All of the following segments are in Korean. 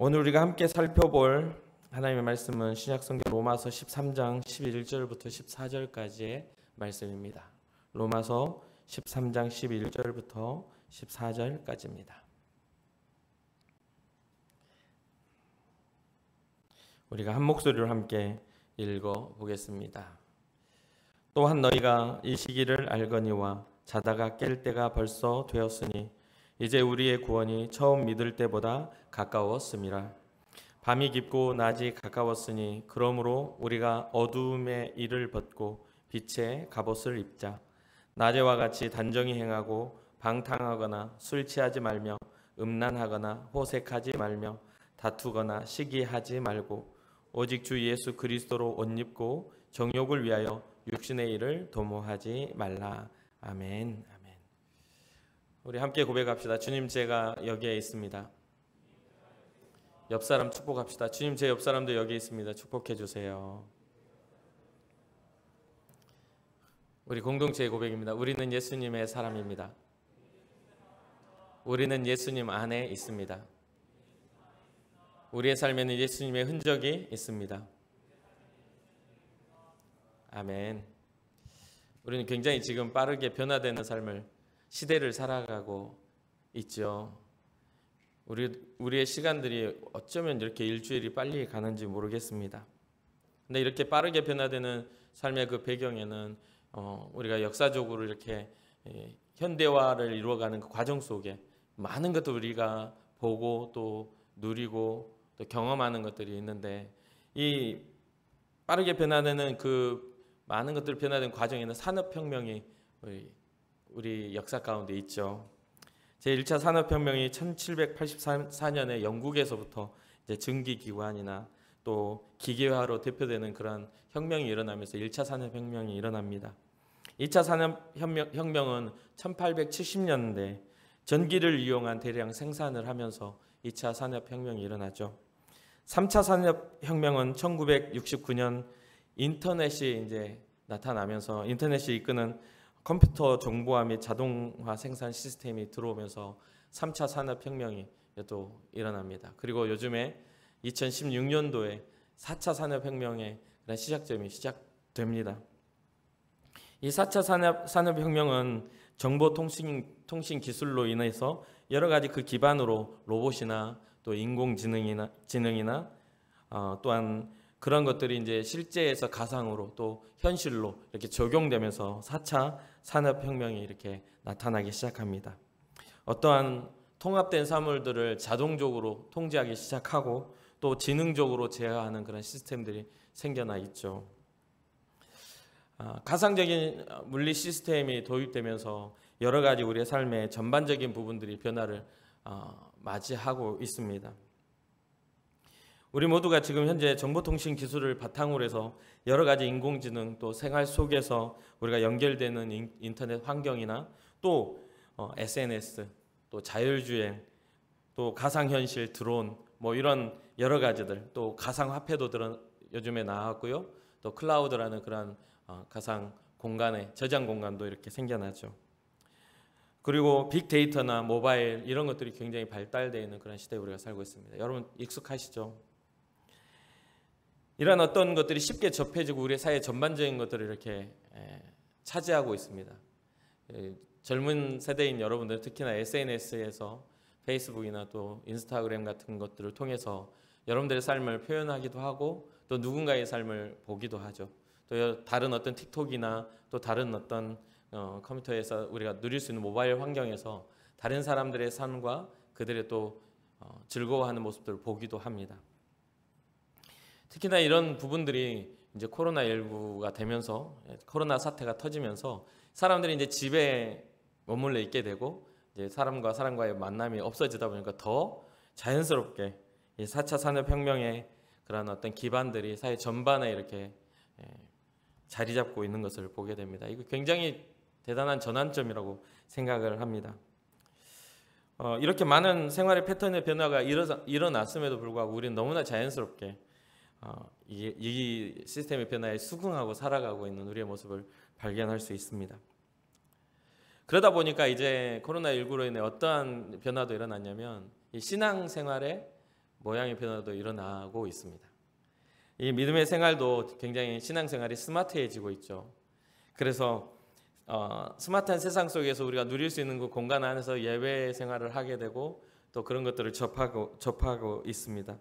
오늘 우리가 함께 살펴볼 하나님의 말씀은 신약성경 로마서 13장 11절부터 14절까지의 말씀입니다. 로마서 13장 11절부터 14절까지입니다. 우리가 한 목소리로 함께 읽어 보겠습니다. 또한 너희가 이 시기를 알거니와 자다가 깰 때가 벌써 되었으니 이제 우리의 구원이 처음 믿을 때보다 가까웠음이라. 밤이 깊고 낮이 가까웠으니 그러므로 우리가 어두움의 일을 벗고 빛의 갑옷을 입자. 낮에와 같이 단정히 행하고 방탕하거나 술 취하지 말며 음란하거나 호색하지 말며 다투거나 시기하지 말고 오직 주 예수 그리스도로 옷 입고 정욕을 위하여 육신의 일을 도모하지 말라. 아멘. 우리 함께 고백합시다. 주님, 제가 여기에 있습니다. 옆 사람 축복합시다. 주님, 제 옆 사람도 여기 있습니다. 축복해 주세요. 우리 공동체의 고백입니다. 우리는 예수님의 사람입니다. 우리는 예수님 안에 있습니다. 우리의 삶에는 예수님의 흔적이 있습니다. 아멘. 우리는 굉장히 지금 빠르게 변화되는 삶을 시대를 살아가고 있죠. 우리의 시간들이 어쩌면 이렇게 일주일이 빨리 가는지 모르겠습니다. 근데 이렇게 빠르게 변화되는 삶의 그 배경에는 우리가 역사적으로 이렇게 현대화를 이루어가는 그 과정 속에 많은 것들 우리가 보고 또 누리고 또 경험하는 것들이 있는데, 이 빠르게 변화되는 그 많은 것들이 변화되는 과정에는 산업혁명이 우리 역사 가운데 있죠. 제1차 산업혁명이 1784년에 영국에서부터 이제 증기기관이나 또 기계화로 대표되는 그런 혁명이 일어나면서 1차 산업혁명이 일어납니다. 2차 산업혁명은 1870년대 전기를 이용한 대량 생산을 하면서 2차 산업혁명이 일어나죠. 3차 산업혁명은 1969년 인터넷이 이제 나타나면서 인터넷이 이끄는 컴퓨터 정보화 및 자동화 생산 시스템이 들어오면서 3차 산업혁명이 또 일어납니다. 그리고 요즘에 2016년도에 4차 산업혁명의 그런 시작점이 시작됩니다. 이 4차 산업혁명은 정보통신 기술로 인해서 여러 가지 그 기반으로 로봇이나 또 인공지능이나 또한 그런 것들이 이제 실제에서 가상으로 또 현실로 이렇게 적용되면서 4차 산업혁명이 이렇게 나타나기 시작합니다. 어떠한 통합된 사물들을 자동적으로 통제하기 시작하고 또 지능적으로 제어하는 그런 시스템들이 생겨나 있죠. 가상적인 물리 시스템이 도입되면서 여러 가지 우리의 삶의 전반적인 부분들이 변화를 맞이하고 있습니다. 우리 모두가 지금 현재 정보통신 기술을 바탕으로 해서 여러 가지 인공지능 또 생활 속에서 우리가 연결되는 인터넷 환경이나 또 SNS 또 자율주행 또 가상현실 드론 뭐 이런 여러 가지들, 또 가상화폐도 요즘에 나왔고요. 또 클라우드라는 그런 가상 공간의 저장 공간도 이렇게 생겨나죠. 그리고 빅데이터나 모바일 이런 것들이 굉장히 발달되어 있는 그런 시대에 우리가 살고 있습니다. 여러분 익숙하시죠? 이런 어떤 것들이 쉽게 접해지고 우리 사회 전반적인 것들을 이렇게 차지하고 있습니다. 젊은 세대인 여러분들 특히나 SNS에서 페이스북이나 또 인스타그램 같은 것들을 통해서 여러분들의 삶을 표현하기도 하고 또 누군가의 삶을 보기도 하죠. 또 다른 어떤 틱톡이나 또 다른 어떤 컴퓨터에서 우리가 누릴 수 있는 모바일 환경에서 다른 사람들의 삶과 그들의 또 즐거워하는 모습들을 보기도 합니다. 특히나 이런 부분들이 이제 코로나19가 되면서 코로나 사태가 터지면서 사람들이 이제 집에 머물러 있게 되고 이제 사람과 사람과의 만남이 없어지다 보니까 더 자연스럽게 이 4차 산업혁명의 그런 어떤 기반들이 사회 전반에 이렇게 자리 잡고 있는 것을 보게 됩니다. 이거 굉장히 대단한 전환점이라고 생각을 합니다. 이렇게 많은 생활의 패턴의 변화가 일어났음에도 불구하고 우리는 너무나 자연스럽게 이 시스템의 변화에 수긍하고 살아가고 있는 우리의 모습을 발견할 수 있습니다. 그러다 보니까 이제 코로나19로 인해 어떠한 변화도 일어났냐면 이 신앙생활에 모양의 변화도 일어나고 있습니다. 이 믿음의 생활도 굉장히 신앙생활이 스마트해지고 있죠. 그래서 스마트한 세상 속에서 우리가 누릴 수 있는 그 공간 안에서 예배 생활을 하게 되고 또 그런 것들을 접하고 있습니다.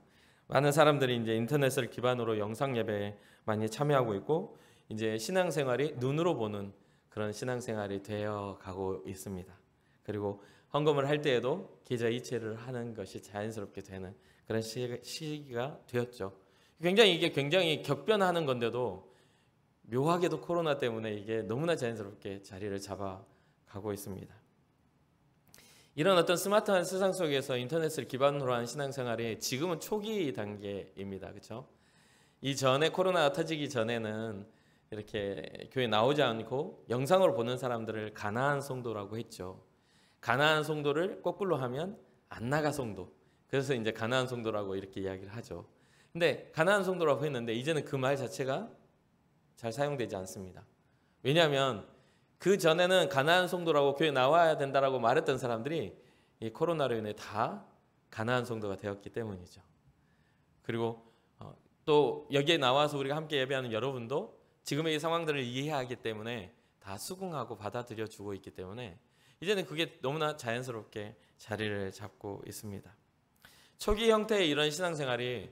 많은 사람들이 이제 인터넷을 기반으로 영상 예배에 많이 참여하고 있고 이제 신앙생활이 눈으로 보는 그런 신앙생활이 되어 가고 있습니다. 그리고 헌금을 할 때에도 계좌 이체를 하는 것이 자연스럽게 되는 그런 시기가 되었죠. 이게 굉장히 격변하는 건데도 묘하게도 코로나 때문에 이게 너무나 자연스럽게 자리를 잡아가고 있습니다. 이런 어떤 스마트한 세상 속에서 인터넷을 기반으로 한 신앙생활이 지금은 초기 단계입니다. 그렇죠? 이전에 코로나가 터지기 전에는 이렇게 교회 나오지 않고 영상으로 보는 사람들을 가나안 성도라고 했죠. 가나안 성도를 거꾸로 하면 안 나가 성도. 그래서 이제 가나안 성도라고 이렇게 이야기를 하죠. 근데 가나안 성도라고 했는데 이제는 그 말 자체가 잘 사용되지 않습니다. 왜냐하면 그 전에는 가나안 성도라고 교회 나와야 된다라고 말했던 사람들이 이 코로나로 인해 다 가나안 성도가 되었기 때문이죠. 그리고 또 여기에 나와서 우리가 함께 예배하는 여러분도 지금의 이 상황들을 이해하기 때문에 다 수긍하고 받아들여 주고 있기 때문에 이제는 그게 너무나 자연스럽게 자리를 잡고 있습니다. 초기 형태의 이런 신앙생활이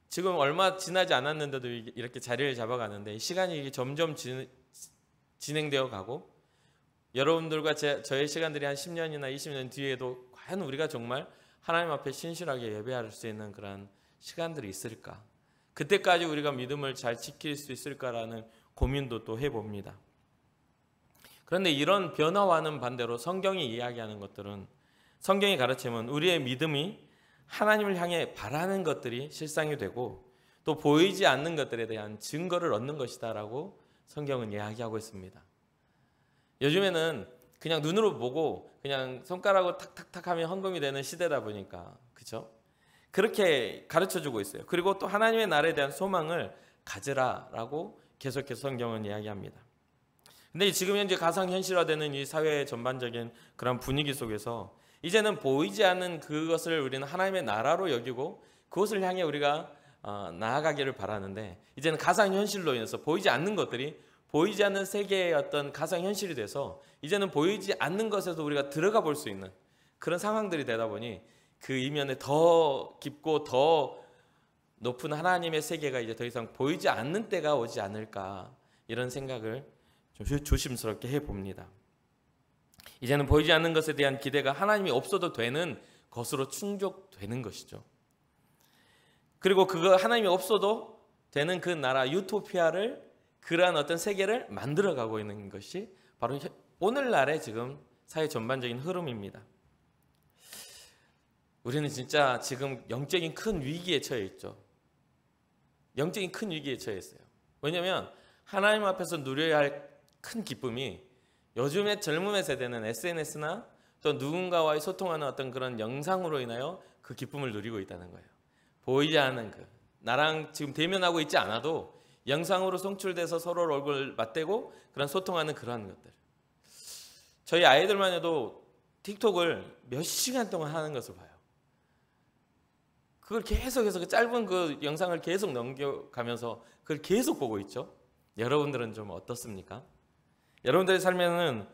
지금 얼마 지나지 않았는데도 이렇게 자리를 잡아가는데 시간이 점점 진행되어 가고 여러분들과 저의 시간들이 한 10년이나 20년 뒤에도 과연 우리가 정말 하나님 앞에 신실하게 예배할 수 있는 그런 시간들이 있을까? 그때까지 우리가 믿음을 잘 지킬 수 있을까라는 고민도 또 해봅니다. 그런데 이런 변화와는 반대로 성경이 이야기하는 것들은 성경이 가르치면 우리의 믿음이 하나님을 향해 바라는 것들이 실상이 되고 또 보이지 않는 것들에 대한 증거를 얻는 것이다라고 성경은 이야기하고 있습니다. 요즘에는 그냥 눈으로 보고 그냥 손가락으로 탁탁탁 하면 헌금이 되는 시대다 보니까 그렇죠? 그렇게 가르쳐주고 있어요. 그리고 또 하나님의 나라에 대한 소망을 가지라라고 계속해서 성경은 이야기합니다. 근데 지금 현재 가상현실화되는 이 사회의 전반적인 그런 분위기 속에서 이제는 보이지 않는 그것을 우리는 하나님의 나라로 여기고 그것을 향해 우리가 나아가기를 바라는데 이제는 가상현실로 인해서 보이지 않는 것들이 보이지 않는 세계의 어떤 가상현실이 돼서 이제는 보이지 않는 것에도 우리가 들어가 볼 수 있는 그런 상황들이 되다 보니 그 이면에 더 깊고 더 높은 하나님의 세계가 이제 더 이상 보이지 않는 때가 오지 않을까 이런 생각을 좀 조심스럽게 해봅니다. 이제는 보이지 않는 것에 대한 기대가 하나님이 없어도 되는 것으로 충족되는 것이죠. 그리고 그거 하나님이 없어도 되는 그 나라 유토피아를 그러한 어떤 세계를 만들어가고 있는 것이 바로 오늘날의 지금 사회 전반적인 흐름입니다. 우리는 진짜 지금 영적인 큰 위기에 처해 있죠. 영적인 큰 위기에 처해 있어요. 왜냐하면 하나님 앞에서 누려야 할 큰 기쁨이 요즘의 젊음의 세대는 SNS나 또 누군가와의 소통하는 어떤 그런 영상으로 인하여 그 기쁨을 누리고 있다는 거예요. 보이지 않는 나랑 지금 대면하고 있지 않아도 영상으로 송출돼서 서로 얼굴 맞대고 그런 소통하는 그런 것들. 저희 아이들만 해도 틱톡을 몇 시간 동안 하는 것을 봐요. 그걸 계속해서 그 짧은 그 영상을 계속 넘겨가면서 그걸 계속 보고 있죠. 여러분들은 좀 어떻습니까? 여러분들의 삶에는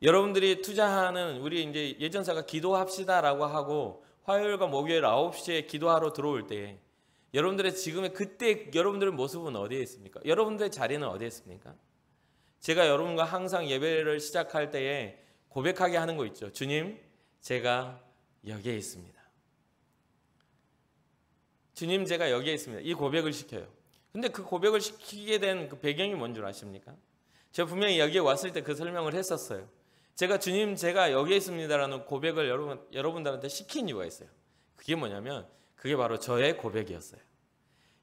여러분들이 투자하는 우리 이제 예전사가 기도합시다라고 하고 화요일과 목요일 9시에 기도하러 들어올 때 여러분들의 지금의 그때 여러분들의 모습은 어디에 있습니까? 여러분들의 자리는 어디에 있습니까? 제가 여러분과 항상 예배를 시작할 때에 고백하게 하는 거 있죠. 주님, 제가 여기에 있습니다. 주님, 제가 여기에 있습니다. 이 고백을 시켜요. 근데 그 고백을 시키게 된 그 배경이 뭔 줄 아십니까? 제가 분명히 여기에 왔을 때 그 설명을 했었어요. 제가 주님, 제가 여기에 있습니다라는 고백을 여러분들한테 시킨 이유가 있어요. 그게 뭐냐면 그게 바로 저의 고백이었어요.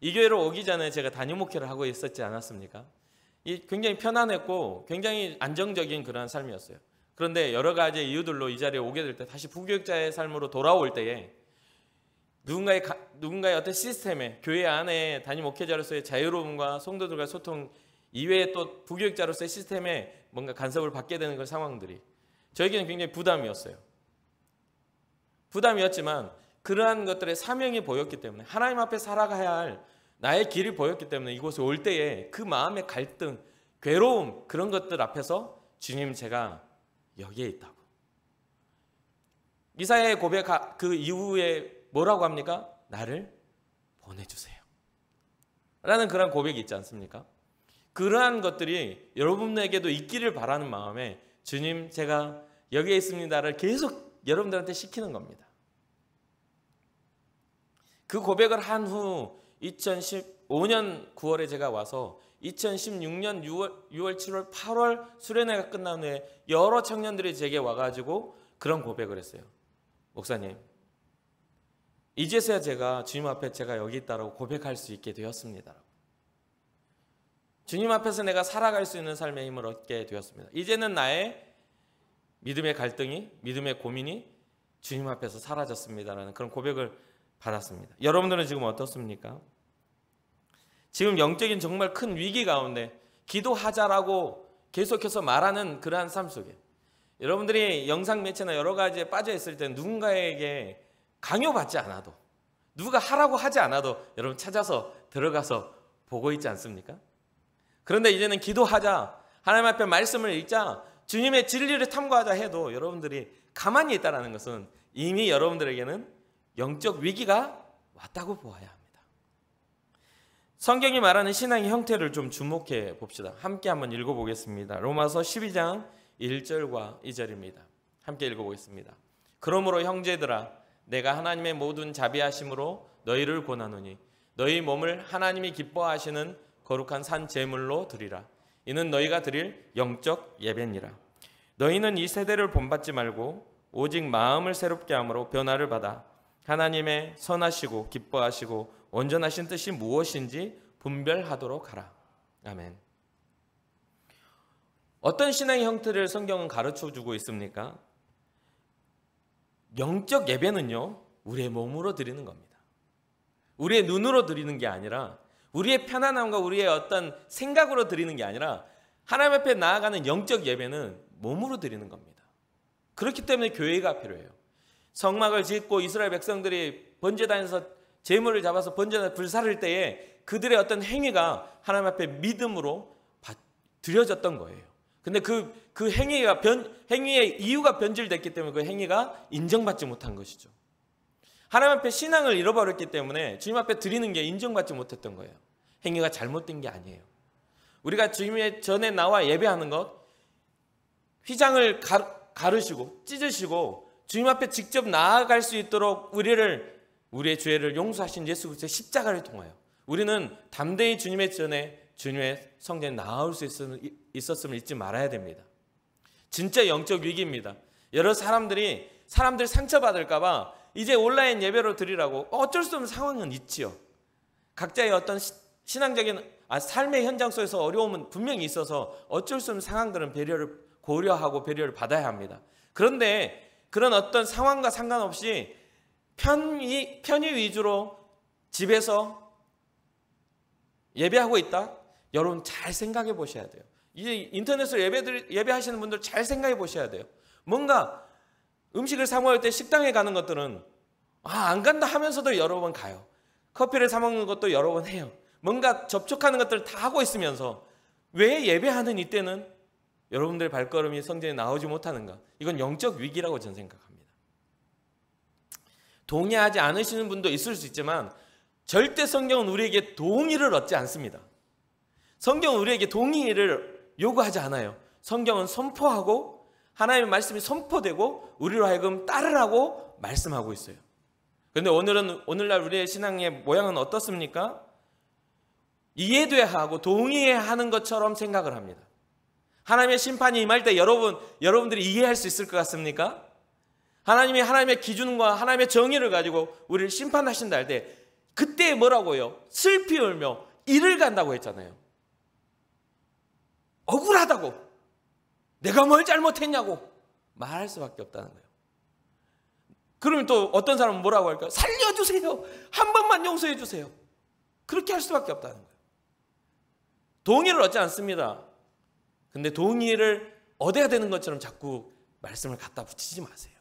이 교회로 오기 전에 제가 단임 목회를 하고 있었지 않았습니까? 굉장히 편안했고 굉장히 안정적인 그런 삶이었어요. 그런데 여러 가지 이유들로 이 자리에 오게 될 때 다시 부교육자의 삶으로 돌아올 때에 누군가의 어떤 시스템에 교회 안에 단임 목회자로서의 자유로움과 성도들과 소통 이외에 또 부교육자로서의 시스템에 뭔가 간섭을 받게 되는 그런 상황들이 저에게는 굉장히 부담이었어요. 부담이었지만 그러한 것들의 사명이 보였기 때문에, 하나님 앞에 살아가야 할 나의 길이 보였기 때문에 이곳에 올 때에 그 마음의 갈등, 괴로움, 그런 것들 앞에서 주님, 제가 여기에 있다고. 이사야의 고백 그 이후에 뭐라고 합니까? 나를 보내주세요 라는 그런 고백이 있지 않습니까? 그러한 것들이 여러분에게도 있기를 바라는 마음에 주님, 제가 여기에 있습니다를 계속 여러분들한테 시키는 겁니다. 그 고백을 한 후 2015년 9월에 제가 와서 2016년 6월, 7월, 8월 수련회가 끝난 후에 여러 청년들이 제게 와가지고 그런 고백을 했어요. 목사님, 이제서야 제가 주님 앞에 제가 여기 있다라고 고백할 수 있게 되었습니다. 주님 앞에서 내가 살아갈 수 있는 삶의 힘을 얻게 되었습니다. 이제는 나의 믿음의 갈등이, 믿음의 고민이 주님 앞에서 사라졌습니다라는 그런 고백을 받았습니다. 여러분들은 지금 어떻습니까? 지금 영적인 정말 큰 위기 가운데 기도하자라고 계속해서 말하는 그러한 삶 속에, 여러분들이 영상 매체나 여러 가지에 빠져 있을 때 누군가에게 강요받지 않아도, 누가 하라고 하지 않아도 여러분 찾아서 들어가서 보고 있지 않습니까? 그런데 이제는 기도하자, 하나님 앞에 말씀을 읽자, 주님의 진리를 탐구하자 해도 여러분들이 가만히 있다는 것은 이미 여러분들에게는 영적 위기가 왔다고 보아야 합니다. 성경이 말하는 신앙의 형태를 좀 주목해 봅시다. 함께 한번 읽어보겠습니다. 로마서 12장 1절과 2절입니다. 함께 읽어보겠습니다. 그러므로 형제들아, 내가 하나님의 모든 자비하심으로 너희를 권하노니 너희 몸을 하나님이 기뻐하시는 거룩한 산 제물로 드리라. 이는 너희가 드릴 영적 예배니라. 너희는 이 세대를 본받지 말고 오직 마음을 새롭게 함으로 변화를 받아 하나님의 선하시고 기뻐하시고 온전하신 뜻이 무엇인지 분별하도록 하라. 아멘. 어떤 신앙의 형태를 성경은 가르쳐주고 있습니까? 영적 예배는요, 우리의 몸으로 드리는 겁니다. 우리의 눈으로 드리는 게 아니라, 우리의 편안함과 우리의 어떤 생각으로 드리는 게 아니라, 하나님 앞에 나아가는 영적 예배는 몸으로 드리는 겁니다. 그렇기 때문에 교회가 필요해요. 성막을 짓고 이스라엘 백성들이 번제단에서 제물을 잡아서 번제단에 불사를 때에 그들의 어떤 행위가 하나님 앞에 믿음으로 드려졌던 거예요. 근데 그 행위의 이유가 변질됐기 때문에 그 행위가 인정받지 못한 것이죠. 하나님 앞에 신앙을 잃어버렸기 때문에 주님 앞에 드리는 게 인정받지 못했던 거예요. 행위가 잘못된 게 아니에요. 우리가 주님의 전에 나와 예배하는 것, 휘장을 가르시고 찢으시고 주님 앞에 직접 나아갈 수 있도록 우리의 죄를 용서하신 예수 그리스도의 십자가를 통하여 우리는 담대히 주님의 전에, 주님의 성전에 나아올 수 있었음을 잊지 말아야 됩니다. 진짜 영적 위기입니다. 여러 사람들 상처받을까 봐 이제 온라인 예배로 드리라고 어쩔 수 없는 상황은 있지요. 각자의 어떤 신앙적인 삶의 현장 속에서 어려움은 분명히 있어서 어쩔 수 없는 상황들은 배려를 고려하고 배려를 받아야 합니다. 그런데 그런 어떤 상황과 상관없이 편의 위주로 집에서 예배하고 있다? 여러분 잘 생각해 보셔야 돼요. 이제 인터넷으로 예배하시는 분들 잘 생각해 보셔야 돼요. 뭔가 음식을 사 먹을 때 식당에 가는 것들은 안 간다 하면서도 여러 번 가요. 커피를 사 먹는 것도 여러 번 해요. 뭔가 접촉하는 것들을 다 하고 있으면서 왜 예배하는 이때는 여러분들의 발걸음이 성전에 나오지 못하는가? 이건 영적 위기라고 저는 생각합니다. 동의하지 않으시는 분도 있을 수 있지만 절대 성경은 우리에게 동의를 얻지 않습니다. 성경은 우리에게 동의를 요구하지 않아요. 성경은 선포하고 하나님의 말씀이 선포되고 우리로 하여금 따르라고 말씀하고 있어요. 그런데 오늘날 우리의 신앙의 모양은 어떻습니까? 이해돼야 하고 동의해야 하는 것처럼 생각을 합니다. 하나님의 심판이 임할 때 여러분들이 이해할 수 있을 것 같습니까? 하나님이 하나님의 기준과 하나님의 정의를 가지고 우리를 심판하신다 할 때 그때 뭐라고요? 슬피 울며 이를 간다고 했잖아요. 억울하다고, 내가 뭘 잘못했냐고 말할 수밖에 없다는 거예요. 그러면 또 어떤 사람은 뭐라고 할까요? 살려주세요, 한 번만 용서해 주세요. 그렇게 할 수밖에 없다는 거예요. 동의를 얻지 않습니다. 근데 동의를 얻어야 되는 것처럼 자꾸 말씀을 갖다 붙이지 마세요.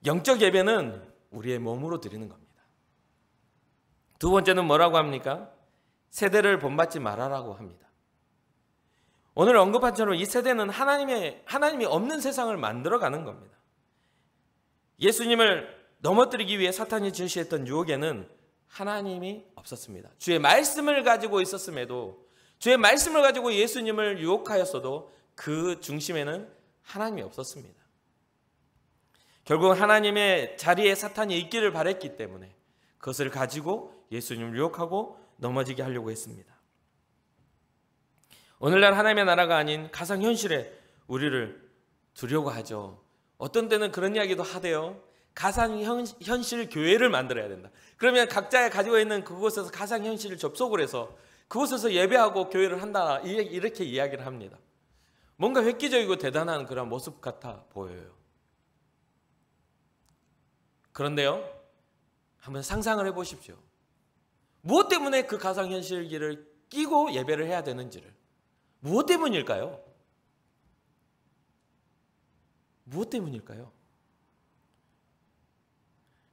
영적 예배는 우리의 몸으로 드리는 겁니다. 두 번째는 뭐라고 합니까? 세대를 본받지 말아라고 합니다. 오늘 언급한 처럼 이 세대는 하나님이 없는 세상을 만들어가는 겁니다. 예수님을 넘어뜨리기 위해 사탄이 제시했던 유혹에는 하나님이 없었습니다. 주의 말씀을 가지고 있었음에도, 주의 말씀을 가지고 예수님을 유혹하였어도 그 중심에는 하나님이 없었습니다. 결국 하나님의 자리에 사탄이 있기를 바랬기 때문에 그것을 가지고 예수님을 유혹하고 넘어지게 하려고 했습니다. 오늘날 하나님의 나라가 아닌 가상현실에 우리를 두려고 하죠. 어떤 때는 그런 이야기도 하대요. 가상현실 교회를 만들어야 된다. 그러면 각자 가지고 있는 그곳에서 가상현실을 접속을 해서 그곳에서 예배하고 교회를 한다, 이렇게 이야기를 합니다. 뭔가 획기적이고 대단한 그런 모습 같아 보여요. 그런데요, 한번 상상을 해보십시오. 무엇 때문에 그 가상현실기를 끼고 예배를 해야 되는지를. 무엇 때문일까요? 무엇 때문일까요?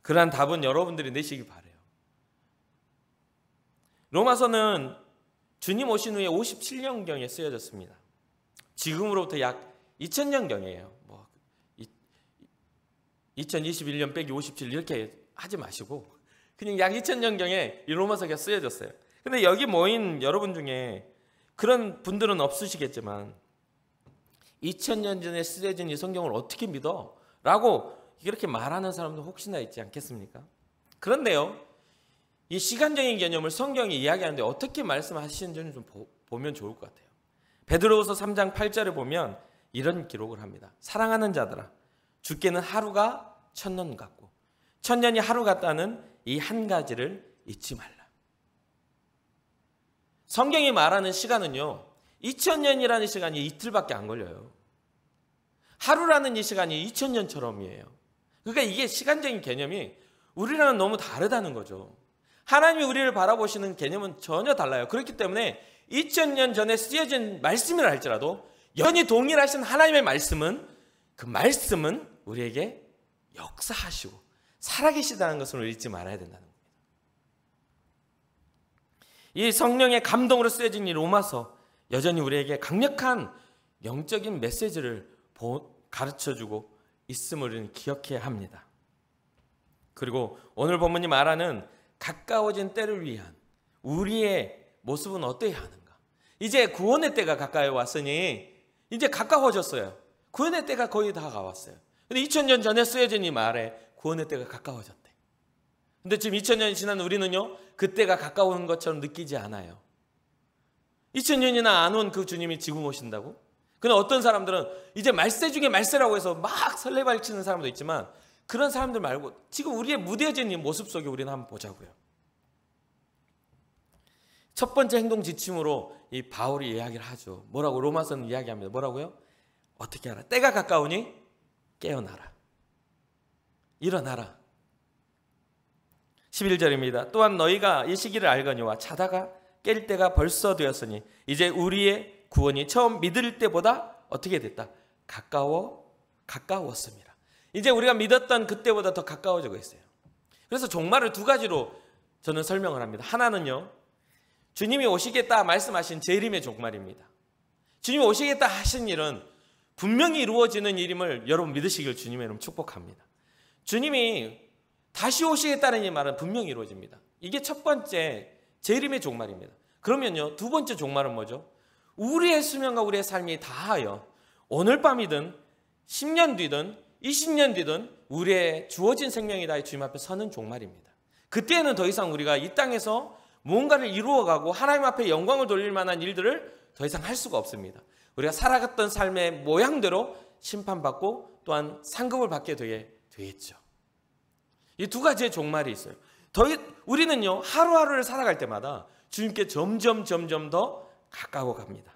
그러한 답은 여러분들이 내시기 바라요. 로마서는 주님 오신 후에 57년경에 쓰여졌습니다. 지금으로부터 약 2000년경이에요. 2021년 빼기 57 이렇게 하지 마시고 그냥 약 2000년경에 이 로마서가 쓰여졌어요. 근데 여기 모인 여러분 중에 그런 분들은 없으시겠지만 2000년 전에 쓰여진 이 성경을 어떻게 믿어? 라고 이렇게 말하는 사람도 혹시나 있지 않겠습니까? 그런데요, 이 시간적인 개념을 성경이 이야기하는데 어떻게 말씀하시는지는 좀 보면 좋을 것 같아요. 베드로후서 3장 8절에 보면 이런 기록을 합니다. 사랑하는 자들아, 주께는 하루가 1000년 같고 1000년이 하루 같다는 이 한 가지를 잊지 말라. 성경이 말하는 시간은요, 2000년이라는 시간이 이틀밖에 안 걸려요. 하루라는 이 시간이 2000년처럼이에요. 그러니까 이게 시간적인 개념이 우리랑은 너무 다르다는 거죠. 하나님이 우리를 바라보시는 개념은 전혀 달라요. 그렇기 때문에 2000년 전에 쓰여진 말씀이라 할지라도 여전히 동일하신 하나님의 말씀은, 그 말씀은 우리에게 역사하시고 살아계시다는 것을 잊지 말아야 된다는 겁니다. 이 성령의 감동으로 쓰여진 이 로마서, 여전히 우리에게 강력한 영적인 메시지를 가르쳐주고 있음을 우리는 기억해야 합니다. 그리고 오늘 본문이 말하는 가까워진 때를 위한 우리의 모습은 어때야 하는가? 이제 구원의 때가 가까이 왔으니 이제 가까워졌어요. 구원의 때가 거의 다 가왔어요. 근데 2000년 전에 쓰여진 이 말에 구원의 때가 가까워졌대. 근데 지금 2000년이 지난 우리는요, 그때가 가까운 것처럼 느끼지 않아요. 2000년이나 안 온 그 주님이 지금 오신다고? 근데 어떤 사람들은 이제 말세 중에 말세라고 해서 막 설레발치는 사람도 있지만, 그런 사람들 말고 지금 우리의 무뎌진 이 모습 속에 우리는 한번 보자고요. 첫 번째 행동 지침으로 이 바울이 이야기를 하죠. 뭐라고? 로마서는 이야기합니다. 뭐라고요? 어떻게 하라? 때가 가까우니 깨어나라. 일어나라. 11절입니다. 또한 너희가 이 시기를 알거니와 자다가 깰 때가 벌써 되었으니 이제 우리의 구원이 처음 믿을 때보다 어떻게 됐다? 가까웠습니다. 이제 우리가 믿었던 그때보다 더 가까워지고 있어요. 그래서 종말을 두 가지로 저는 설명을 합니다. 하나는요, 주님이 오시겠다 말씀하신 재림의 종말입니다. 주님이 오시겠다 하신 일은 분명히 이루어지는 일임을 여러분 믿으시길 주님의 이름 축복합니다. 주님이 다시 오시겠다는 이 말은 분명히 이루어집니다. 이게 첫 번째 재림의 종말입니다. 그러면요, 두 번째 종말은 뭐죠? 우리의 수명과 우리의 삶이 다하여 오늘 밤이든 10년 뒤든 20년 뒤든 우리의 주어진 생명이 다 주님 앞에 서는 종말입니다. 그때는 더 이상 우리가 이 땅에서 무언가를 이루어가고 하나님 앞에 영광을 돌릴 만한 일들을 더 이상 할 수가 없습니다. 우리가 살아갔던 삶의 모양대로 심판받고 또한 상급을 받게 되겠죠. 이 두 가지의 종말이 있어요. 우리는요, 하루하루를 살아갈 때마다 주님께 점점 더 가까워 갑니다.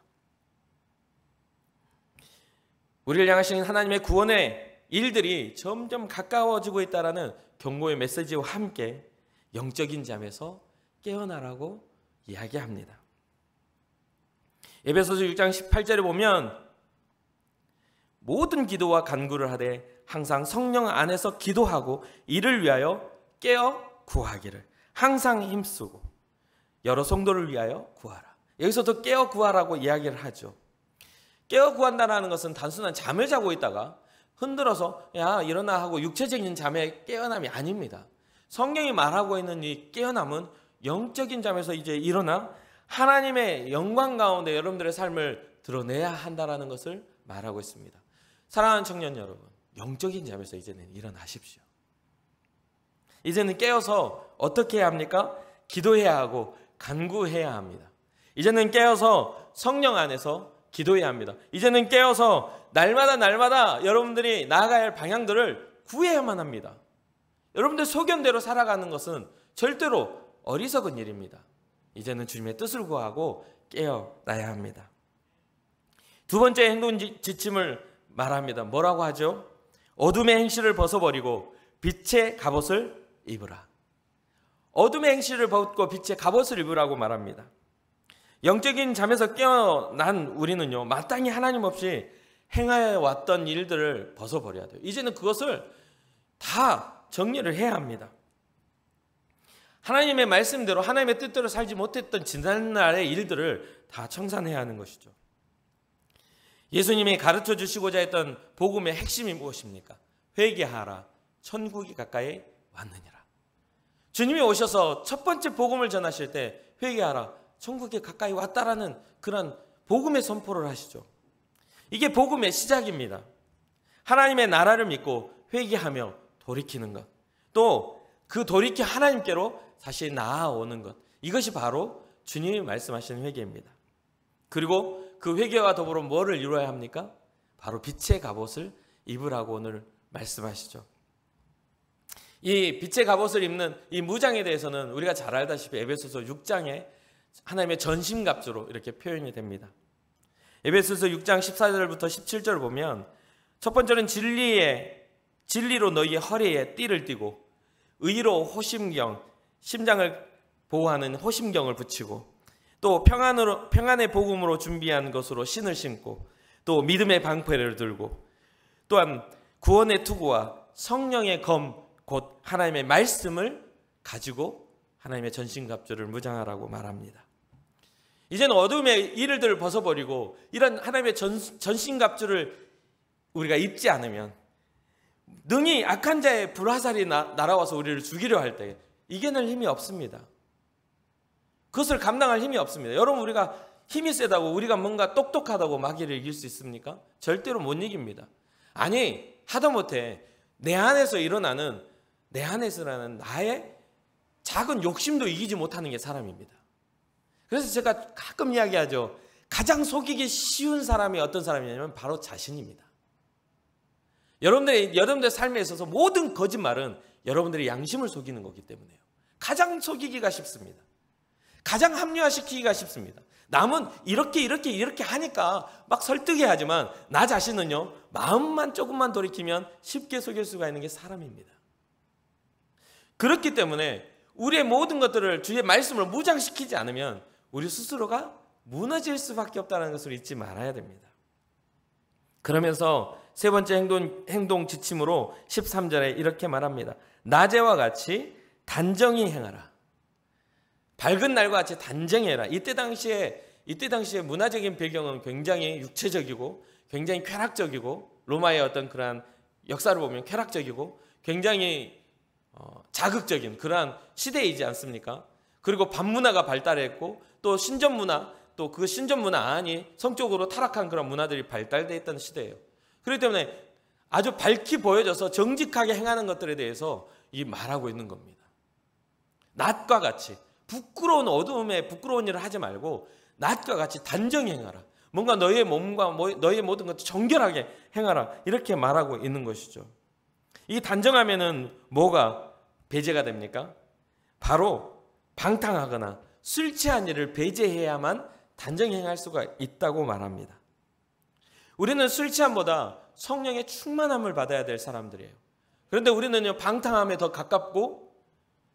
우리를 향하신 하나님의 구원의 일들이 점점 가까워지고 있다는 경고의 메시지와 함께 영적인 잠에서 깨어나라고 이야기합니다. 에베소서 6장 18절에 보면 모든 기도와 간구를 하되 항상 성령 안에서 기도하고 이를 위하여 깨어 구하기를 항상 힘쓰고 여러 성도를 위하여 구하라. 여기서도 깨어 구하라고 이야기를 하죠. 깨어 구한다는 것은 단순한 잠을 자고 있다가 흔들어서 야 일어나 하고 육체적인 잠의 깨어남이 아닙니다. 성경이 말하고 있는 이 깨어남은 영적인 잠에서 이제 일어나 하나님의 영광 가운데 여러분들의 삶을 드러내야 한다는 것을 말하고 있습니다. 사랑하는 청년 여러분, 영적인 잠에서 이제는 일어나십시오. 이제는 깨어서 어떻게 해야 합니까? 기도해야 하고 간구해야 합니다. 이제는 깨어서 성령 안에서 기도해야 합니다. 이제는 깨어서 날마다 여러분들이 나아가야 할 방향들을 구해야만 합니다. 여러분들 소견대로 살아가는 것은 절대로 어리석은 일입니다. 이제는 주님의 뜻을 구하고 깨어나야 합니다. 두 번째 행동 지침을 말합니다. 뭐라고 하죠? 어둠의 행실을 벗어버리고 빛의 갑옷을 입으라. 어둠의 행실을 벗고 빛의 갑옷을 입으라고 말합니다. 영적인 잠에서 깨어난 우리는요, 마땅히 하나님 없이 행하여 왔던 일들을 벗어버려야 돼요. 이제는 그것을 다 정리를 해야 합니다. 하나님의 말씀대로 하나님의 뜻대로 살지 못했던 지난날의 일들을 다 청산해야 하는 것이죠. 예수님이 가르쳐 주시고자 했던 복음의 핵심이 무엇입니까? 회개하라, 천국이 가까이 왔느니라. 주님이 오셔서 첫 번째 복음을 전하실 때 회개하라, 천국이 가까이 왔다라는 그런 복음의 선포를 하시죠. 이게 복음의 시작입니다. 하나님의 나라를 믿고 회개하며 돌이키는 것, 또 그 돌이켜 하나님께로 다시 나아오는 것, 이것이 바로 주님이 말씀하시는 회개입니다. 그리고 그 회개와 더불어 뭐를 이루어야 합니까? 바로 빛의 갑옷을 입으라고 오늘 말씀하시죠. 이 빛의 갑옷을 입는 이 무장에 대해서는 우리가 잘 알다시피 에베소서 6장에 하나님의 전신갑주로 이렇게 표현이 됩니다. 에베소서 6장 14절부터 17절을 보면 첫 번째는 진리로 너희의 허리에 띠를 띠고 의로 호심경, 심장을 보호하는 호심경을 붙이고 또 평안의 복음으로 준비한 것으로 신을 신고 또 믿음의 방패를 들고 또한 구원의 투구와 성령의 검, 곧 하나님의 말씀을 가지고 하나님의 전신갑주를 무장하라고 말합니다. 이제는 어둠의 일들을 벗어버리고 이런 하나님의 전신갑주를 우리가 입지 않으면 능히 악한 자의 불화살이 날아와서 우리를 죽이려 할 때 이겨낼 힘이 없습니다. 그것을 감당할 힘이 없습니다. 여러분, 우리가 힘이 세다고 우리가 뭔가 똑똑하다고 마귀를 이길 수 있습니까? 절대로 못 이깁니다. 아니, 하다못해 내 안에서 일어나는 나의 작은 욕심도 이기지 못하는 게 사람입니다. 그래서 제가 가끔 이야기하죠. 가장 속이기 쉬운 사람이 어떤 사람이냐면 바로 자신입니다. 여러분들의 삶에 있어서 모든 거짓말은 여러분들의 양심을 속이는 거기 때문에요. 가장 속이기가 쉽습니다. 가장 합리화시키기가 쉽습니다. 남은 이렇게 하니까 막 설득해 하지만 나 자신은요, 마음만 조금만 돌이키면 쉽게 속일 수가 있는 게 사람입니다. 그렇기 때문에 우리의 모든 것들을 주의 말씀으로 무장시키지 않으면 우리 스스로가 무너질 수밖에 없다는 것을 잊지 말아야 됩니다. 그러면서 세 번째 행동 지침으로 13절에 이렇게 말합니다. 낮에와 같이 단정히 행하라. 밝은 날과 같이 단정히 해라. 이때 당시에 문화적인 배경은 굉장히 육체적이고 굉장히 쾌락적이고 로마의 어떤 그러한 역사를 보면 쾌락적이고 굉장히 자극적인 그러한 시대이지 않습니까? 그리고 반문화가 발달했고 또 신전문화, 또 그 신전문화 안이 성적으로 타락한 그런 문화들이 발달되어 있던 시대예요. 그렇기 때문에 아주 밝히 보여져서 정직하게 행하는 것들에 대해서 이 말하고 있는 겁니다. 낮과 같이 부끄러운 어두움에 부끄러운 일을 하지 말고 낮과 같이 단정히 행하라. 뭔가 너희의 몸과 너희의 모든 것을 정결하게 행하라. 이렇게 말하고 있는 것이죠. 이 단정하면은 뭐가 배제가 됩니까? 바로 방탕하거나 술 취한 일을 배제해야만 단정히 행할 수가 있다고 말합니다. 우리는 술 취함보다 성령의 충만함을 받아야 될 사람들이에요. 그런데 우리는요, 방탕함에 더 가깝고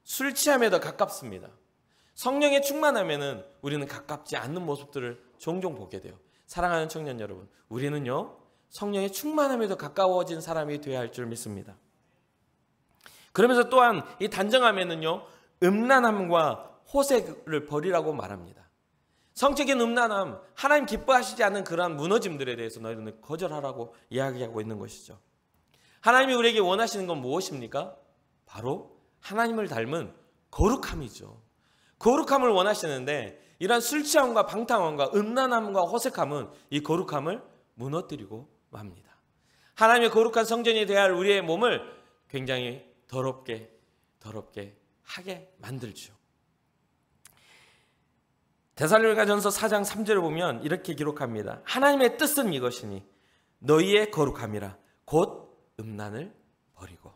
술 취함에 더 가깝습니다. 성령의 충만함에는 우리는 가깝지 않는 모습들을 종종 보게 돼요. 사랑하는 청년 여러분, 우리는요, 성령의 충만함에도 가까워진 사람이 되어야 할 줄 믿습니다. 그러면서 또한 이 단정함에는요, 음란함과 호색을 버리라고 말합니다. 성적인 음란함, 하나님 기뻐하시지 않는 그러한 무너짐들에 대해서 너희는 거절하라고 이야기하고 있는 것이죠. 하나님이 우리에게 원하시는 건 무엇입니까? 바로 하나님을 닮은 거룩함이죠. 거룩함을 원하시는데 이러한 술 취함과 방탕함과 음란함과 호색함은 이 거룩함을 무너뜨리고 맙니다. 하나님의 거룩한 성전이 되어야 할 우리의 몸을 굉장히 더럽게 하게 만들죠. 데살로니가전서 4장 3절을 보면 이렇게 기록합니다. 하나님의 뜻은 이것이니 너희의 거룩함이라 곧 음란을 버리고.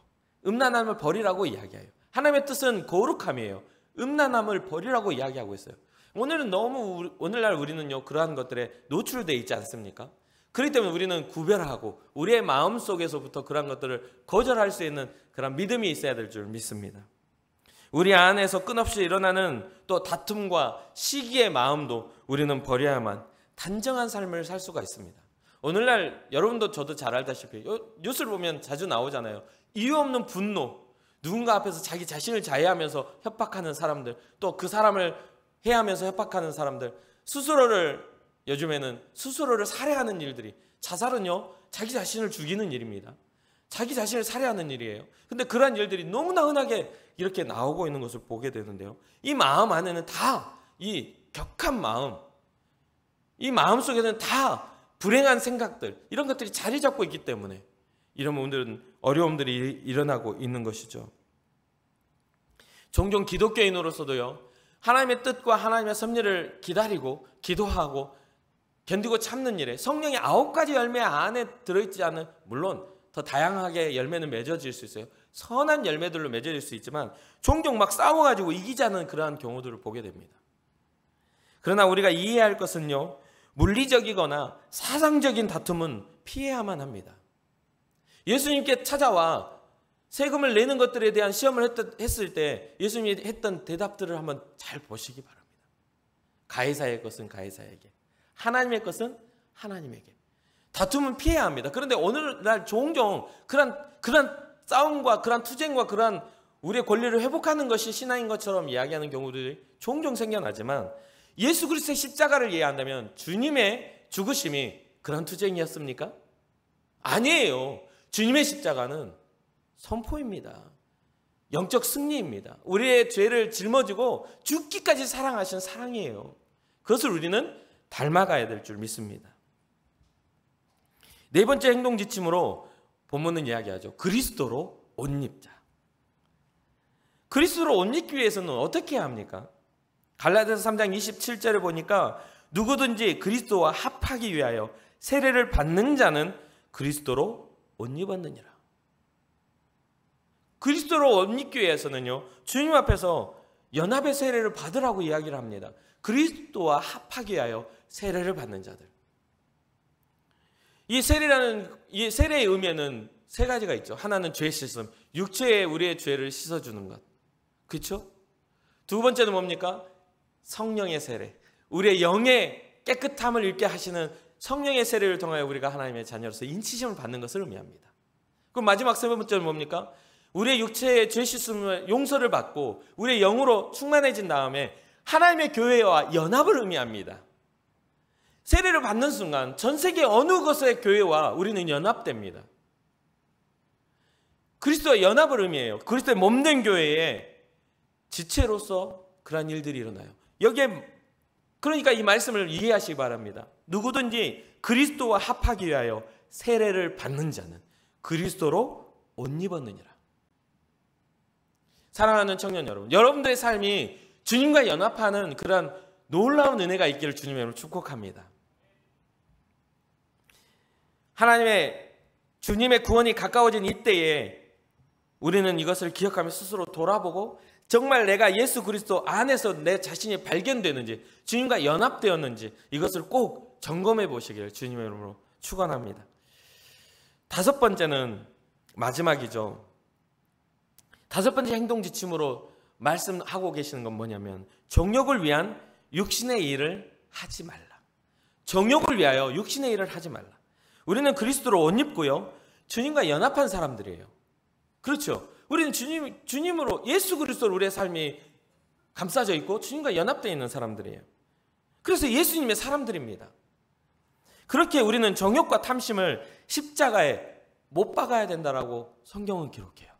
음란함을 버리라고 이야기해요. 하나님의 뜻은 거룩함이에요. 음란함을 버리라고 이야기하고 있어요. 오늘날 우리는요, 그러한 것들에 노출되어 있지 않습니까? 그렇기 때문에 우리는 구별하고 우리의 마음 속에서부터 그러한 것들을 거절할 수 있는 그런 믿음이 있어야 될 줄 믿습니다. 우리 안에서 끝없이 일어나는 또 다툼과 시기의 마음도 우리는 버려야만 단정한 삶을 살 수가 있습니다. 오늘날 여러분도 저도 잘 알다시피 뉴스를 보면 자주 나오잖아요. 이유 없는 분노, 누군가 앞에서 자기 자신을 자해하면서 협박하는 사람들, 또 그 사람을 해하면서 협박하는 사람들, 요즘에는 스스로를 살해하는 일들이, 자살은요 자기 자신을 죽이는 일입니다. 자기 자신을 살해하는 일이에요. 근데 그러한 일들이 너무나 흔하게 이렇게 나오고 있는 것을 보게 되는데요, 이 마음 안에는 다 이 격한 마음, 이 마음 속에는 다 불행한 생각들, 이런 것들이 자리 잡고 있기 때문에 이런 분들은 어려움들이 일어나고 있는 것이죠. 종종 기독교인으로서도요, 하나님의 뜻과 하나님의 섭리를 기다리고 기도하고 견디고 참는 일에 성령의 9가지 열매 안에 들어있지 않은, 물론 더 다양하게 열매는 맺어질 수 있어요. 선한 열매들로 맺어질 수 있지만 종종 막 싸워가지고 이기지 않는 그러한 경우들을 보게 됩니다. 그러나 우리가 이해해야 할 것은요, 물리적이거나 사상적인 다툼은 피해야만 합니다. 예수님께 찾아와 세금을 내는 것들에 대한 시험을 했을 때 예수님이 했던 대답들을 한번 잘 보시기 바랍니다. 가이사의 것은 가이사에게, 하나님의 것은 하나님에게. 다툼은 피해야 합니다. 그런데 오늘날 종종 그런 싸움과 그런 투쟁과 그런 우리의 권리를 회복하는 것이 신앙인 것처럼 이야기하는 경우들이 종종 생겨나지만, 예수 그리스도의 십자가를 이해한다면 주님의 죽으심이 그런 투쟁이었습니까? 아니에요. 주님의 십자가는 선포입니다. 영적 승리입니다. 우리의 죄를 짊어지고 죽기까지 사랑하신 사랑이에요. 그것을 우리는 닮아가야 될 줄 믿습니다. 네 번째 행동 지침으로 본문은 이야기하죠. 그리스도로 옷 입자. 그리스도로 옷 입기 위해서는 어떻게 해야 합니까? 갈라디아서 3장 27절을 보니까 누구든지 그리스도와 합하기 위하여 세례를 받는 자는 그리스도로 옷 입었느니라. 그리스도로 옷 입기 위해서는요, 주님 앞에서 연합의 세례를 받으라고 이야기를 합니다. 그리스도와 합하기 위하여 세례를 받는 자들. 이 세례의 의미에는 세 가지가 있죠. 하나는 죄 씻음, 육체에 우리의 죄를 씻어주는 것, 그렇죠? 두 번째는 뭡니까? 성령의 세례, 우리의 영의 깨끗함을 잃게 하시는 성령의 세례를 통하여 우리가 하나님의 자녀로서 인치심을 받는 것을 의미합니다. 그럼 마지막 세 번째는 뭡니까? 우리의 육체의 죄 씻음을 용서를 받고 우리의 영으로 충만해진 다음에 하나님의 교회와 연합을 의미합니다. 세례를 받는 순간 전 세계 어느 곳의 교회와 우리는 연합됩니다. 그리스도와 연합을 의미해요. 그리스도의 몸된 교회의 지체로서 그러한 일들이 일어나요. 여기에 그러니까 이 말씀을 이해하시기 바랍니다. 누구든지 그리스도와 합하기 위하여 세례를 받는 자는 그리스도로 옷 입었느니라. 사랑하는 청년 여러분, 여러분들의 삶이 주님과 연합하는 그런 놀라운 은혜가 있기를 주님의 이름으로 축복합니다. 주님의 구원이 가까워진 이때에 우리는 이것을 기억하며 스스로 돌아보고 정말 내가 예수 그리스도 안에서 내 자신이 발견되는지, 주님과 연합되었는지 이것을 꼭 점검해 보시기를 주님의 이름으로 축원합니다. 다섯 번째는 마지막이죠. 다섯 번째 행동 지침으로 말씀하고 계시는 건 뭐냐면 정욕을 위한 육신의 일을 하지 말라. 정욕을 위하여 육신의 일을 하지 말라. 우리는 그리스도로 옷 입고요, 주님과 연합한 사람들이에요. 그렇죠? 우리는 주님으로, 예수 그리스도로 우리의 삶이 감싸져 있고 주님과 연합되어 있는 사람들이에요. 그래서 예수님의 사람들입니다. 그렇게 우리는 정욕과 탐심을 십자가에 못 박아야 된다라고 성경은 기록해요.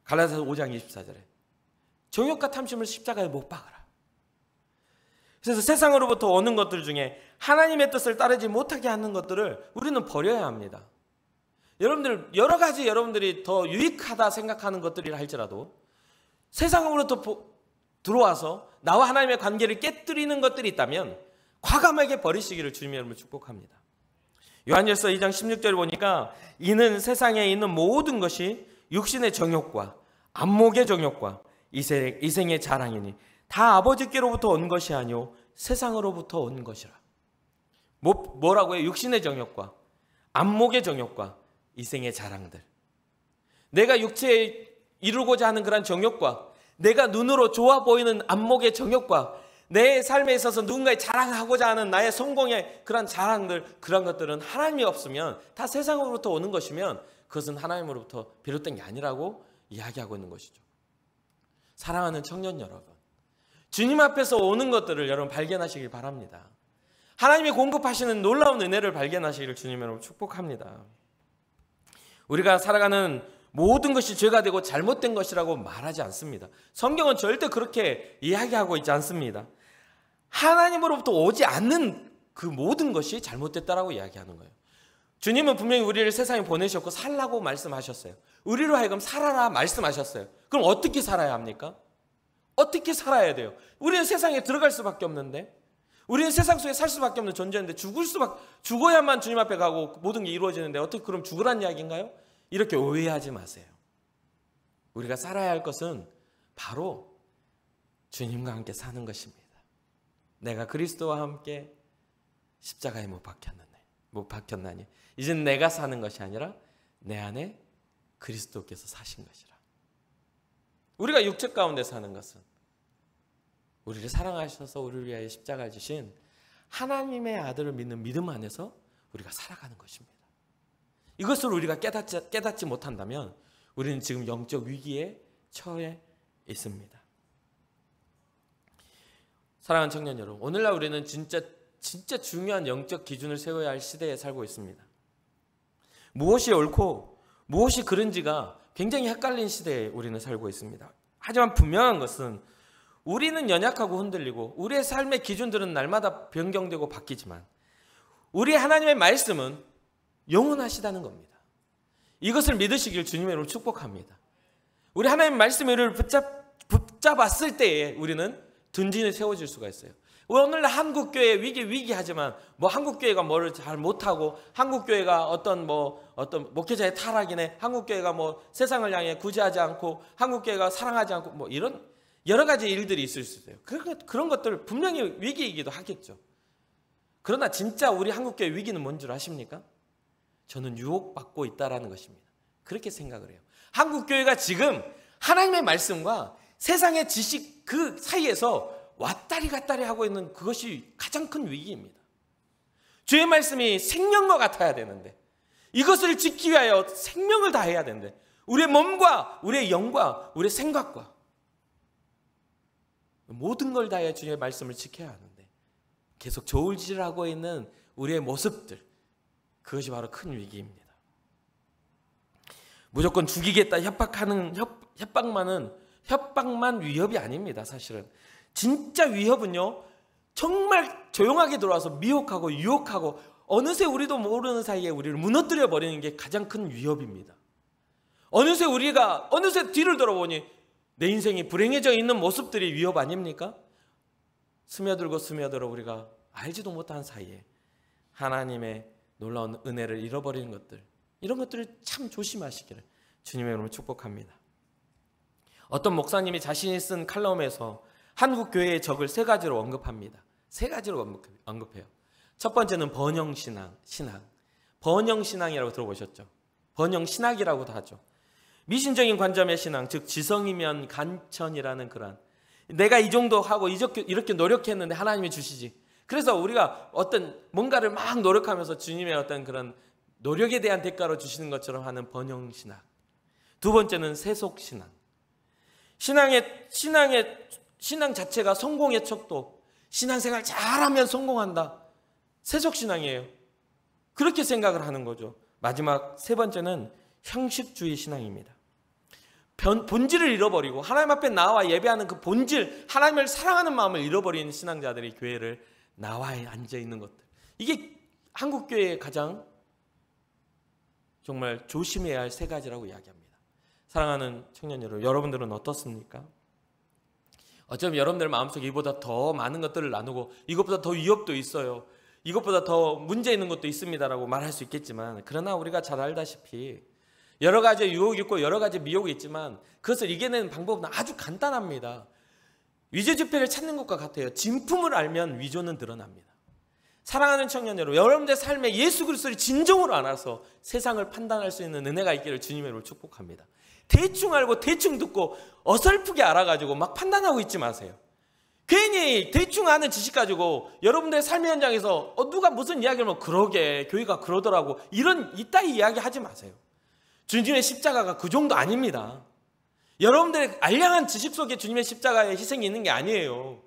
갈라디아서 5장 24절에 정욕과 탐심을 십자가에 못 박아라. 그래서 세상으로부터 오는 것들 중에 하나님의 뜻을 따르지 못하게 하는 것들을 우리는 버려야 합니다. 여러분들, 여러 가지 여러분들이 더 유익하다 생각하는 것들이라 할지라도 세상으로부터 들어와서 나와 하나님의 관계를 깨뜨리는 것들이 있다면 과감하게 버리시기를 주님의 이름으로 축복합니다. 요한일서 2장 16절을 보니까 이는 세상에 있는 모든 것이 육신의 정욕과 안목의 정욕과 이생의 자랑이니 다 아버지께로부터 온 것이 아니오 세상으로부터 온 것이라. 뭐라고요? 육신의 정욕과 안목의 정욕과 이생의 자랑들. 내가 육체에 이루고자 하는 그런 정욕과 내가 눈으로 좋아 보이는 안목의 정욕과 내 삶에 있어서 누군가의 자랑하고자 하는 나의 성공의 그런 자랑들, 그런 것들은 하나님이 없으면 다 세상으로부터 오는 것이면 그것은 하나님으로부터 비롯된 게 아니라고 이야기하고 있는 것이죠. 사랑하는 청년 여러분, 주님 앞에서 오는 것들을 여러분 발견하시길 바랍니다. 하나님이 공급하시는 놀라운 은혜를 발견하시기를 주님 여러분 축복합니다. 우리가 살아가는 모든 것이 죄가 되고 잘못된 것이라고 말하지 않습니다. 성경은 절대 그렇게 이야기하고 있지 않습니다. 하나님으로부터 오지 않는 그 모든 것이 잘못됐다라고 이야기하는 거예요. 주님은 분명히 우리를 세상에 보내셨고 살라고 말씀하셨어요. 우리로 하여금 살아라 말씀하셨어요. 그럼 어떻게 살아야 합니까? 어떻게 살아야 돼요? 우리는 세상에 들어갈 수밖에 없는데, 우리는 세상 속에 살 수밖에 없는 존재인데 죽어야만 주님 앞에 가고 모든 게 이루어지는데 어떻게 그럼 죽으란 이야기인가요? 이렇게 오해하지 마세요. 우리가 살아야 할 것은 바로 주님과 함께 사는 것입니다. 내가 그리스도와 함께 십자가에 못 박혔나니 이젠 내가 사는 것이 아니라 내 안에 그리스도께서 사신 것이라. 우리가 육체 가운데 사는 것은 우리를 사랑하셔서 우리를 위하여 십자가를 지신 하나님의 아들을 믿는 믿음 안에서 우리가 살아가는 것입니다. 이것을 우리가 깨닫지 못한다면 우리는 지금 영적 위기에 처해 있습니다. 사랑하는 청년 여러분, 오늘날 우리는 진짜 중요한 영적 기준을 세워야 할 시대에 살고 있습니다. 무엇이 옳고 무엇이 그른지가 굉장히 헷갈린 시대에 우리는 살고 있습니다. 하지만 분명한 것은 우리는 연약하고 흔들리고 우리의 삶의 기준들은 날마다 변경되고 바뀌지만 우리 하나님의 말씀은 영원하시다는 겁니다. 이것을 믿으시길 주님의 이름으로 축복합니다. 우리 하나님의 말씀을 붙잡았을 때에 우리는 든든히 세워질 수가 있어요. 오늘날 한국교회 위기하지만 한국교회가 뭐를 잘 못하고 한국교회가 어떤 목회자의 타락이네, 한국교회가 세상을 향해 구제하지 않고 한국교회가 사랑하지 않고 이런 여러 가지 일들이 있을 수 있어요. 그런 것들 분명히 위기이기도 하겠죠. 그러나 진짜 우리 한국교회 위기는 뭔 줄 아십니까? 저는 유혹받고 있다라는 것입니다. 그렇게 생각을 해요. 한국교회가 지금 하나님의 말씀과 세상의 지식 그 사이에서 왔다리 갔다리 하고 있는 그것이 가장 큰 위기입니다. 주의 말씀이 생명과 같아야 되는데 이것을 지키기 위하여 생명을 다해야 되는데 우리의 몸과 우리의 영과 우리의 생각과 모든 걸 다해 주의 말씀을 지켜야 하는데 계속 저울질하고 있는 우리의 모습들, 그것이 바로 큰 위기입니다. 무조건 죽이겠다 협박하는 협박만 위협이 아닙니다. 사실은 진짜 위협은요, 정말 조용하게 들어와서 미혹하고 유혹하고 어느새 우리도 모르는 사이에 우리를 무너뜨려 버리는 게 가장 큰 위협입니다. 어느새 뒤를 돌아보니 내 인생이 불행해져 있는 모습들이 위협 아닙니까? 스며들어 우리가 알지도 못한 사이에 하나님의 놀라운 은혜를 잃어버리는 것들, 이런 것들을 참 조심하시기를 주님의 이름으로 축복합니다. 어떤 목사님이 자신이 쓴 칼럼에서 한국 교회의 적을 세 가지로 언급합니다. 세 가지로 언급해요. 첫 번째는 번영신앙. 번영신앙이라고 들어보셨죠? 번영신학이라고도 하죠. 미신적인 관점의 신앙, 즉 지성이면 간천이라는 그런, 내가 이 정도 하고 이렇게 노력했는데 하나님이 주시지. 그래서 우리가 어떤 뭔가를 막 노력하면서 주님의 어떤 그런 노력에 대한 대가로 주시는 것처럼 하는 번영신학. 두 번째는 세속신앙. 신앙 자체가 성공의 척도, 신앙생활 잘하면 성공한다. 세속신앙이에요. 그렇게 생각을 하는 거죠. 마지막 세 번째는 형식주의 신앙입니다. 본질을 잃어버리고 하나님 앞에 나와 예배하는 그 본질, 하나님을 사랑하는 마음을 잃어버리는 신앙자들이 교회를 나와 앉아있는 것들. 이게 한국교회의 가장 정말 조심해야 할 세 가지라고 이야기합니다. 사랑하는 청년 여러분, 여러분들은 어떻습니까? 어쩌면 여러분들 마음속에 이보다 더 많은 것들을 나누고 이것보다 더 위협도 있어요, 이것보다 더 문제 있는 것도 있습니다라고 말할 수 있겠지만, 그러나 우리가 잘 알다시피 여러 가지 유혹이 있고 여러 가지 미혹이 있지만 그것을 이겨내는 방법은 아주 간단합니다. 위조지폐를 찾는 것과 같아요. 진품을 알면 위조는 드러납니다. 사랑하는 청년 여러분, 여러분들의 삶에 예수 그리스도를 진정으로 알아서 세상을 판단할 수 있는 은혜가 있기를 주님의 이름으로 축복합니다. 대충 알고 대충 듣고 어설프게 알아가지고 막 판단하고 있지 마세요. 괜히 대충 아는 지식 가지고 여러분들의 삶의 현장에서 누가 무슨 이야기를 하면 그러게 교회가 그러더라고, 이런 이따위 이야기 하지 마세요. 주님의 십자가가 그 정도 아닙니다. 여러분들의 알량한 지식 속에 주님의 십자가의 희생이 있는 게 아니에요.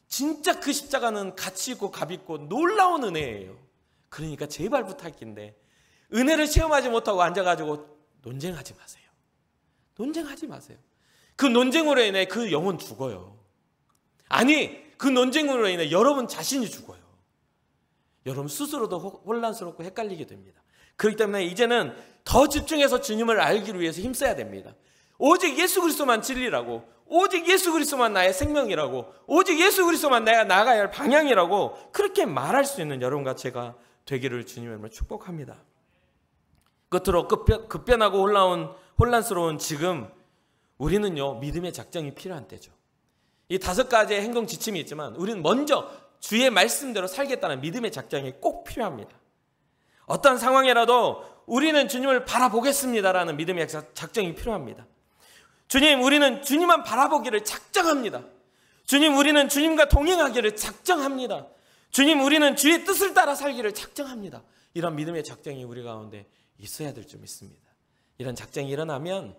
진짜 그 십자가는 가치 있고 값 있고 놀라운 은혜예요. 그러니까 제발 부탁인데 은혜를 체험하지 못하고 앉아가지고 논쟁하지 마세요. 논쟁하지 마세요. 그 논쟁으로 인해 그 영혼 죽어요. 아니, 그 논쟁으로 인해 여러분 자신이 죽어요. 여러분 스스로도 혼란스럽고 헷갈리게 됩니다. 그렇기 때문에 이제는 더 집중해서 주님을 알기 위해서 힘써야 됩니다. 오직 예수 그리스도만 진리라고, 오직 예수 그리스도만 나의 생명이라고, 오직 예수 그리스도만 내가 나가야 할 방향이라고 그렇게 말할 수 있는 여러분과 제가 되기를 주님의 이름으로 축복합니다. 끝으로 급변하고 혼란스러운 지금 우리는요, 믿음의 작정이 필요한 때죠. 이 5가지의 행동 지침이 있지만 우리는 먼저 주의 말씀대로 살겠다는 믿음의 작정이 꼭 필요합니다. 어떤 상황이라도 우리는 주님을 바라보겠습니다라는 믿음의 작정이 필요합니다. 주님, 우리는 주님만 바라보기를 작정합니다. 주님, 우리는 주님과 동행하기를 작정합니다. 주님, 우리는 주의 뜻을 따라 살기를 작정합니다. 이런 믿음의 작정이 우리 가운데 있어야 될 줄 믿습니다. 이런 작정이 일어나면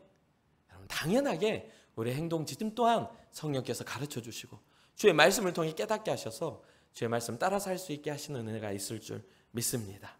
여러분 당연하게 우리의 행동 지침 또한 성령께서 가르쳐 주시고 주의 말씀을 통해 깨닫게 하셔서 주의 말씀 따라 살 수 있게 하시는 은혜가 있을 줄 믿습니다.